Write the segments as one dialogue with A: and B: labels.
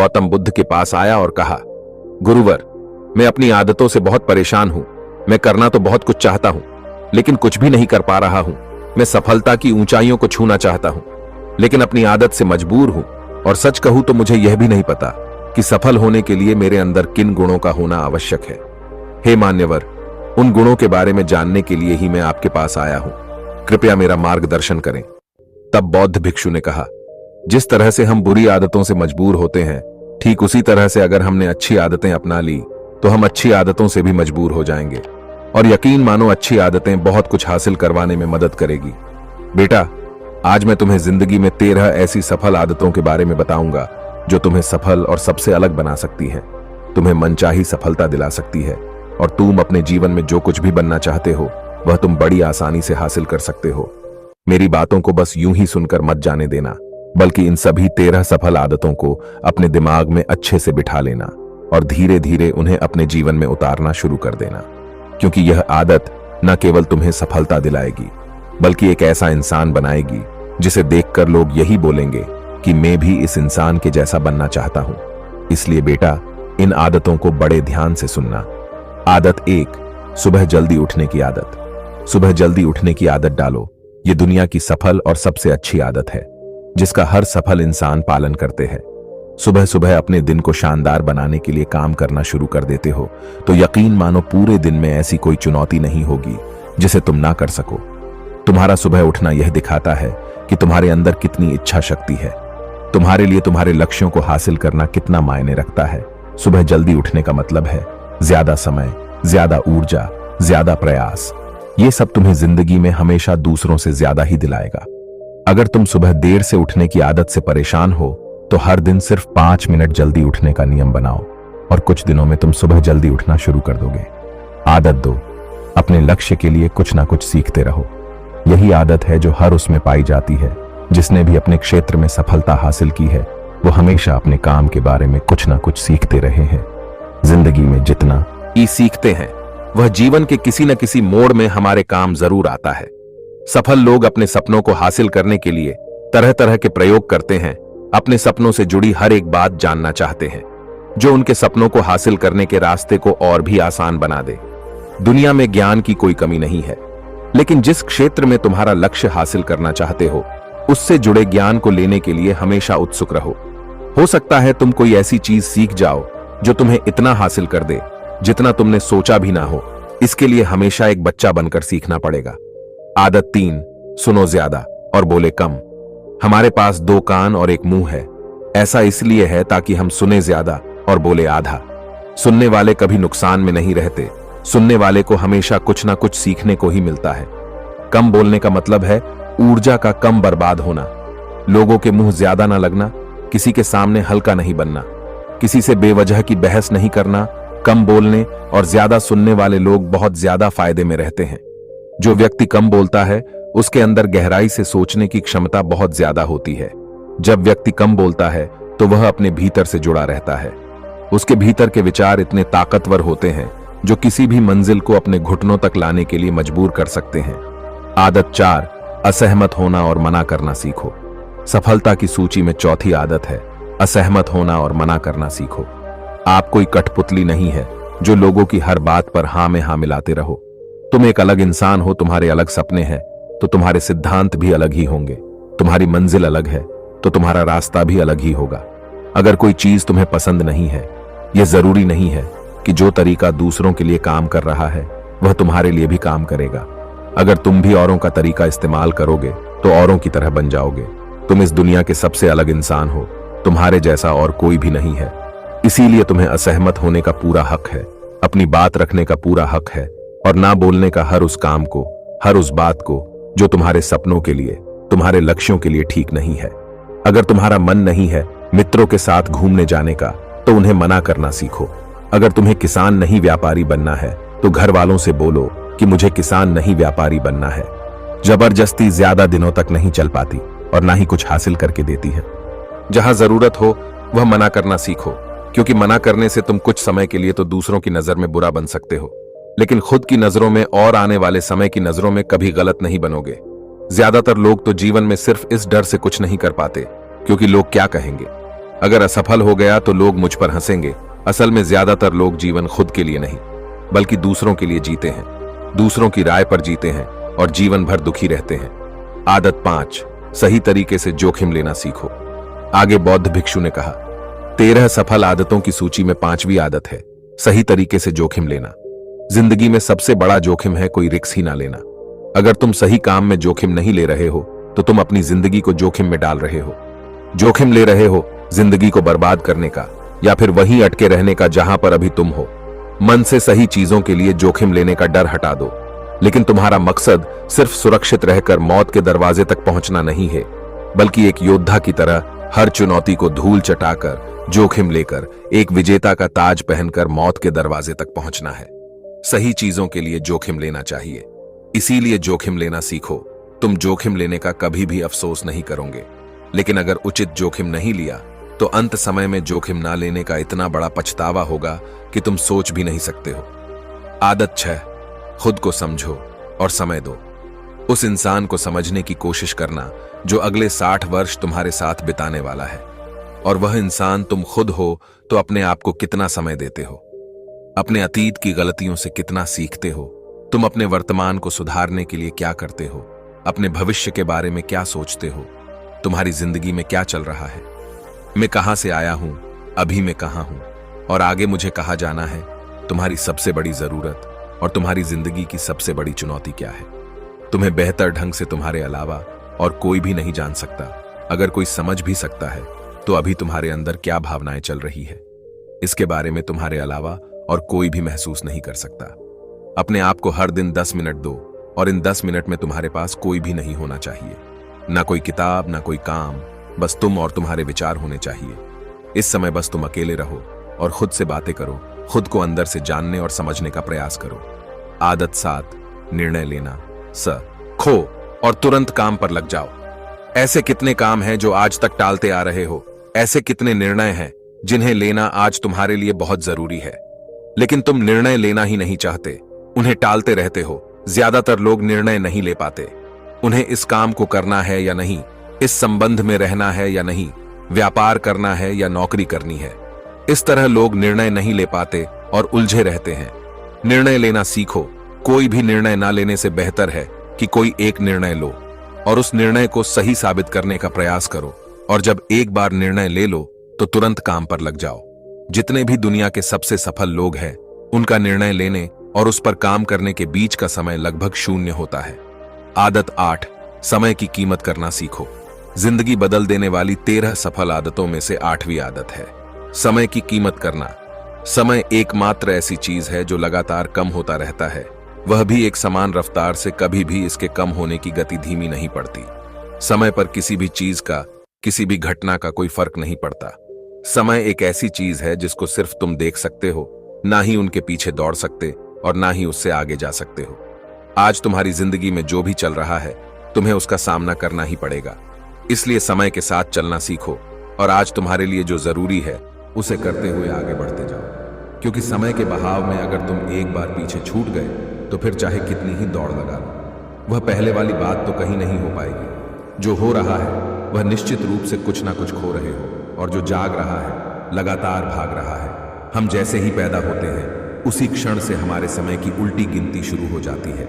A: गौतम बुद्ध के पास आया और कहा, गुरुवर, मैं अपनी आदतों से बहुत परेशान हूं। मैं करना तो बहुत कुछ चाहता हूं, लेकिन कुछ भी नहीं कर पा रहा हूं। मैं सफलता की ऊंचाइयों को छूना चाहता हूं, लेकिन अपनी आदत से मजबूर हूं। और सच कहूं तो मुझे यह भी नहीं पता कि सफल होने के लिए मेरे अंदर किन गुणों का होना आवश्यक है। हे मान्यवर, उन गुणों के बारे में जानने के लिए ही मैं आपके पास आया हूं। कृपया मेरा मार्गदर्शन करें। तब बौद्ध भिक्षु ने कहा, जिस तरह से हम बुरी आदतों से मजबूर होते हैं, ठीक उसी तरह से अगर हमने अच्छी आदतें अपना ली तो हम अच्छी आदतों से भी मजबूर हो जाएंगे। और यकीन मानो, अच्छी आदतें बहुत कुछ हासिल करवाने में मदद करेगी। बेटा, आज मैं तुम्हें जिंदगी में 13 ऐसी सफल आदतों के बारे में बताऊंगा जो तुम्हें सफल और सबसे अलग बना सकती हैं, तुम्हें मनचाही सफलता दिला सकती है, और तुम अपने जीवन में जो कुछ भी बनना चाहते हो वह तुम बड़ी आसानी से हासिल कर सकते हो। मेरी बातों को बस यूं ही सुनकर मत जाने देना, बल्कि इन सभी 13 सफल आदतों को अपने दिमाग में अच्छे से बिठा लेना और धीरे धीरे उन्हें अपने जीवन में उतारना शुरू कर देना। क्योंकि यह आदत न केवल तुम्हें सफलता दिलाएगी, बल्कि एक ऐसा इंसान बनाएगी जिसे देखकर लोग यही बोलेंगे कि मैं भी इस इंसान के जैसा बनना चाहता हूं। इसलिए बेटा, इन आदतों को बड़े ध्यान से सुनना। आदत 1, सुबह जल्दी उठने की आदत। सुबह जल्दी उठने की आदत डालो। ये दुनिया की सफल और सबसे अच्छी आदत है, जिसका हर सफल इंसान पालन करते हैं। सुबह सुबह अपने दिन को शानदार बनाने के लिए काम करना शुरू कर देते हो तो यकीन मानो, पूरे दिन में ऐसी कोई चुनौती नहीं होगी जिसे तुम ना कर सको। तुम्हारा सुबह उठना यह दिखाता है कि तुम्हारे अंदर कितनी इच्छा शक्ति है, तुम्हारे लिए तुम्हारे लक्ष्यों को हासिल करना कितना मायने रखता है। सुबह जल्दी उठने का मतलब है ज्यादा समय, ज्यादा ऊर्जा, ज्यादा प्रयास। ये सब तुम्हें जिंदगी में हमेशा दूसरों से ज्यादा ही दिलाएगा। अगर तुम सुबह देर से उठने की आदत से परेशान हो तो हर दिन सिर्फ 5 मिनट जल्दी उठने का नियम बनाओ और कुछ दिनों में तुम सुबह जल्दी उठना शुरू कर दोगे। आदत 2, अपने लक्ष्य के लिए कुछ ना कुछ सीखते रहो। यही आदत है जो हर उसमें पाई जाती है जिसने भी अपने क्षेत्र में सफलता हासिल की है। वो हमेशा अपने काम के बारे में कुछ ना कुछ सीखते रहे हैं। जिंदगी में जितना ही सीखते हैं, वह जीवन के किसी न किसी मोड़ में हमारे काम जरूर आता है। सफल लोग अपने सपनों को हासिल करने के लिए तरह तरह के प्रयोग करते हैं। अपने सपनों से जुड़ी हर एक बात जानना चाहते हैं जो उनके सपनों को हासिल करने के रास्ते को और भी आसान बना दे। दुनिया में ज्ञान की कोई कमी नहीं है, लेकिन जिस क्षेत्र में तुम्हारा लक्ष्य हासिल करना चाहते हो उससे जुड़े ज्ञान को लेने के लिए हमेशा उत्सुक रहो। हो सकता है तुम कोई ऐसी चीज सीख जाओ जो तुम्हें इतना हासिल कर दे जितना तुमने सोचा भी ना हो। इसके लिए हमेशा एक बच्चा बनकर सीखना पड़ेगा। आदत 3, सुनो ज्यादा और बोले कम। हमारे पास 2 कान और 1 मुंह है। ऐसा इसलिए है ताकि हम सुने ज्यादा और बोले आधा। सुनने वाले कभी नुकसान में नहीं रहते। सुनने वाले को हमेशा कुछ ना कुछ सीखने को ही मिलता है। कम बोलने का मतलब है ऊर्जा का कम बर्बाद होना, लोगों के मुंह ज्यादा ना लगना, किसी के सामने हल्का नहीं बनना, किसी से बेवजह की बहस नहीं करना। कम बोलने और ज्यादा सुनने वाले लोग बहुत ज्यादा फायदे में रहते हैं। जो व्यक्ति कम बोलता है उसके अंदर गहराई से सोचने की क्षमता बहुत ज्यादा होती है। जब व्यक्ति कम बोलता है तो वह अपने भीतर से जुड़ा रहता है। उसके भीतर के विचार इतने ताकतवर होते हैं जो किसी भी मंजिल को अपने घुटनों तक लाने के लिए मजबूर कर सकते हैं। आदत 4, असहमत होना और मना करना सीखो। सफलता की सूची में चौथी आदत है असहमत होना और मना करना सीखो। आप कोई कठपुतली नहीं है जो लोगों की हर बात पर हां में हां मिलाते रहो। तुम एक अलग इंसान हो, तुम्हारे अलग सपने हैं तो तुम्हारे सिद्धांत भी अलग ही होंगे। तुम्हारी मंजिल अलग है तो तुम्हारा रास्ता भी अलग ही होगा। अगर कोई चीज तुम्हें पसंद नहीं है, यह जरूरी नहीं है कि जो तरीका दूसरों के लिए काम कर रहा है वह तुम्हारे लिए भी काम करेगा। अगर तुम भी औरों का तरीका इस्तेमाल करोगे तो औरों की तरह बन जाओगे। तुम इस दुनिया के सबसे अलग इंसान हो, तुम्हारे जैसा और कोई भी नहीं है। इसीलिए तुम्हें असहमत होने का पूरा हक है, अपनी बात रखने का पूरा हक है और ना बोलने का हर उस काम को, हर उस बात को जो तुम्हारे सपनों के लिए, तुम्हारे लक्ष्यों के लिए ठीक नहीं है। अगर तुम्हारा मन नहीं है मित्रों के साथ घूमने जाने का तो उन्हें मना करना सीखो। अगर तुम्हें किसान नहीं व्यापारी बनना है तो घर वालों से बोलो कि मुझे किसान नहीं व्यापारी बनना है। जबरदस्ती ज्यादा दिनों तक नहीं चल पाती और ना ही कुछ हासिल करके देती है। जहां जरूरत हो वह मना करना सीखो, क्योंकि मना करने से तुम कुछ समय के लिए तो दूसरों की नजर में बुरा बन सकते हो, लेकिन खुद की नजरों में और आने वाले समय की नजरों में कभी गलत नहीं बनोगे। ज्यादातर लोग तो जीवन में सिर्फ इस डर से कुछ नहीं कर पाते क्योंकि लोग क्या कहेंगे। अगर असफल हो गया तो लोग मुझ पर हंसेंगे। असल में ज्यादातर लोग जीवन खुद के लिए नहीं बल्कि दूसरों के लिए जीते हैं, दूसरों की राय पर जीते हैं और जीवन भर दुखी रहते हैं। आदत 5, सही तरीके से जोखिम लेना सीखो। आगे बौद्ध भिक्षु ने कहा, 13 सफल आदतों की सूची में 5वीं आदत है सही तरीके से जोखिम लेना। जिंदगी में सबसे बड़ा जोखिम है कोई रिस्क ही ना लेना। अगर तुम सही काम में जोखिम नहीं ले रहे हो तो तुम अपनी जिंदगी को जोखिम में डाल रहे हो। जोखिम ले रहे हो जिंदगी को बर्बाद करने का या फिर वहीं अटके रहने का जहां पर अभी तुम हो। मन से सही चीजों के लिए जोखिम लेने का डर हटा दो, लेकिन तुम्हारा मकसद सिर्फ सुरक्षित रहकर मौत के दरवाजे तक पहुंचना नहीं है, बल्कि एक योद्धा की तरह हर चुनौती को धूल चटाकर जोखिम लेकर एक विजेता का ताज पहनकर मौत के दरवाजे तक पहुंचना है। सही चीजों के लिए जोखिम लेना चाहिए, इसीलिए जोखिम लेना सीखो। तुम जोखिम लेने का कभी भी अफसोस नहीं करोगे, लेकिन अगर उचित जोखिम नहीं लिया तो अंत समय में जोखिम ना लेने का इतना बड़ा पछतावा होगा कि तुम सोच भी नहीं सकते हो। आदत 6, खुद को समझो और समय दो। उस इंसान को समझने की कोशिश करना जो अगले 60 वर्ष तुम्हारे साथ बिताने वाला है, और वह इंसान तुम खुद हो। तो अपने आप को कितना समय देते हो, अपने अतीत की गलतियों से कितना सीखते हो, तुम अपने वर्तमान को सुधारने के लिए क्या करते हो, अपने भविष्य के बारे में क्या सोचते हो, तुम्हारी जिंदगी में क्या चल रहा है, मैं कहां से आया हूं, अभी मैं कहां हूं और आगे मुझे कहां जाना है। तुम्हारी सबसे बड़ी जरूरत और तुम्हारी जिंदगी की सबसे बड़ी चुनौती क्या है, तुम्हें बेहतर ढंग से तुम्हारे अलावा और कोई भी नहीं जान सकता। अगर कोई समझ भी सकता है तो अभी तुम्हारे अंदर क्या भावनाएं चल रही है, इसके बारे में तुम्हारे अलावा और कोई भी महसूस नहीं कर सकता। अपने आप को हर दिन 10 मिनट दो, और इन 10 मिनट में तुम्हारे पास कोई भी नहीं होना चाहिए, ना कोई किताब, ना कोई काम, बस तुम और तुम्हारे विचार होने चाहिए। इस समय बस तुम अकेले रहो और खुद से बातें करो, खुद को अंदर से जानने और समझने का प्रयास करो। आदत 7, निर्णय लेना। खो और तुरंत काम पर लग जाओ। ऐसे कितने काम हैं जो आज तक टालते आ रहे हो, ऐसे कितने निर्णय हैं जिन्हें लेना आज तुम्हारे लिए बहुत जरूरी है, लेकिन तुम निर्णय लेना ही नहीं चाहते, उन्हें टालते रहते हो। ज्यादातर लोग निर्णय नहीं ले पाते। उन्हें इस काम को करना है या नहीं, इस संबंध में रहना है या नहीं, व्यापार करना है या नौकरी करनी है। इस तरह लोग निर्णय नहीं ले पाते और उलझे रहते हैं। निर्णय लेना सीखो। कोई भी निर्णय ना लेने से बेहतर है कि कोई एक निर्णय लो और उस निर्णय को सही साबित करने का प्रयास करो। और जब एक बार निर्णय ले लो तो तुरंत काम पर लग जाओ। जितने भी दुनिया के सबसे सफल लोग हैं, उनका निर्णय लेने और उस पर काम करने के बीच का समय लगभग 0 होता है। आदत 8, समय की कीमत करना सीखो। जिंदगी बदल देने वाली 13 सफल आदतों में से 8वीं आदत है समय की कीमत करना। समय एकमात्र ऐसी चीज है जो लगातार कम होता रहता है, वह भी एक समान रफ्तार से। कभी भी इसके कम होने की गति धीमी नहीं पड़ती। समय पर किसी भी चीज का, किसी भी घटना का कोई फर्क नहीं पड़ता। समय एक ऐसी चीज है जिसको सिर्फ तुम देख सकते हो, ना ही उनके पीछे दौड़ सकते और ना ही उससे आगे जा सकते हो। आज तुम्हारी जिंदगी में जो भी चल रहा है, तुम्हें उसका सामना करना ही पड़ेगा। इसलिए समय के साथ चलना सीखो और आज तुम्हारे लिए जो जरूरी है उसे करते हुए आगे बढ़ते जाओ। क्योंकि समय के बहाव में अगर तुम एक बार पीछे छूट गए तो फिर चाहे कितनी ही दौड़ लगा लो, वह पहले वाली बात तो कहीं नहीं हो पाएगी। जो हो रहा है वह निश्चित रूप से कुछ ना कुछ खो रहे हो, और जो जाग रहा है लगातार भाग रहा है। हम जैसे ही पैदा होते हैं उसी क्षण से हमारे समय की उल्टी गिनती शुरू हो जाती है।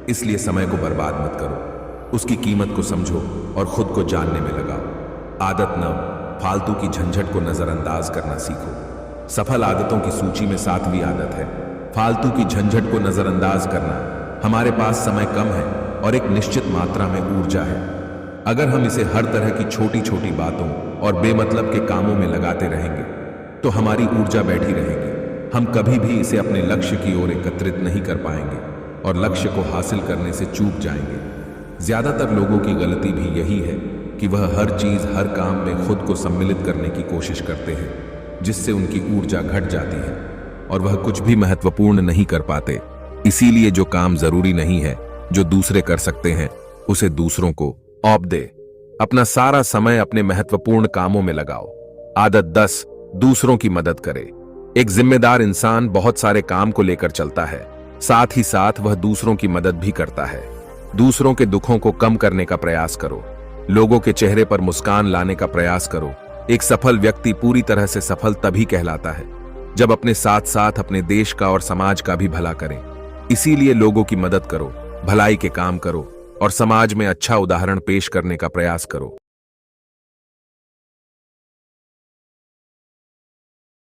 A: इसलिए समय को बर्बाद मत करो, उसकी कीमत को समझो और खुद को जानने में लगाओ। आदत 9, फालतू की झंझट को नजरअंदाज करना सीखो। सफल आदतों की सूची में 7वीं आदत है फालतू की झंझट को नजरअंदाज करना। हमारे पास समय कम है और एक निश्चित मात्रा में ऊर्जा है। अगर हम इसे हर तरह की छोटी छोटी बातों और बेमतलब के कामों में लगाते रहेंगे तो हमारी ऊर्जा बैठी रहेगी। हम कभी भी इसे अपने लक्ष्य की ओर एकत्रित नहीं कर पाएंगे और लक्ष्य को हासिल करने से चूक जाएंगे। ज्यादातर लोगों की गलती भी यही है कि वह हर चीज, हर काम में खुद को सम्मिलित करने की कोशिश करते हैं, जिससे उनकी ऊर्जा घट जाती है और वह कुछ भी महत्वपूर्ण नहीं कर पाते। इसीलिए जो काम जरूरी नहीं है, जो दूसरे कर सकते हैं, उसे दूसरों को सौंप दे। अपना सारा समय अपने महत्वपूर्ण कामों में लगाओ। आदत 10, दूसरों की मदद करे। एक जिम्मेदार इंसान बहुत सारे काम को लेकर चलता है, साथ ही साथ वह दूसरों की मदद भी करता है। दूसरों के दुखों को कम करने का प्रयास करो, लोगों के चेहरे पर मुस्कान लाने का प्रयास करो एक सफल व्यक्ति पूरी तरह से सफल तभी कहलाता है जब अपने साथ साथ अपने देश का और समाज का भी भला करें। इसीलिए लोगों की मदद करो, भलाई के काम करो और समाज में अच्छा उदाहरण पेश करने का प्रयास करो।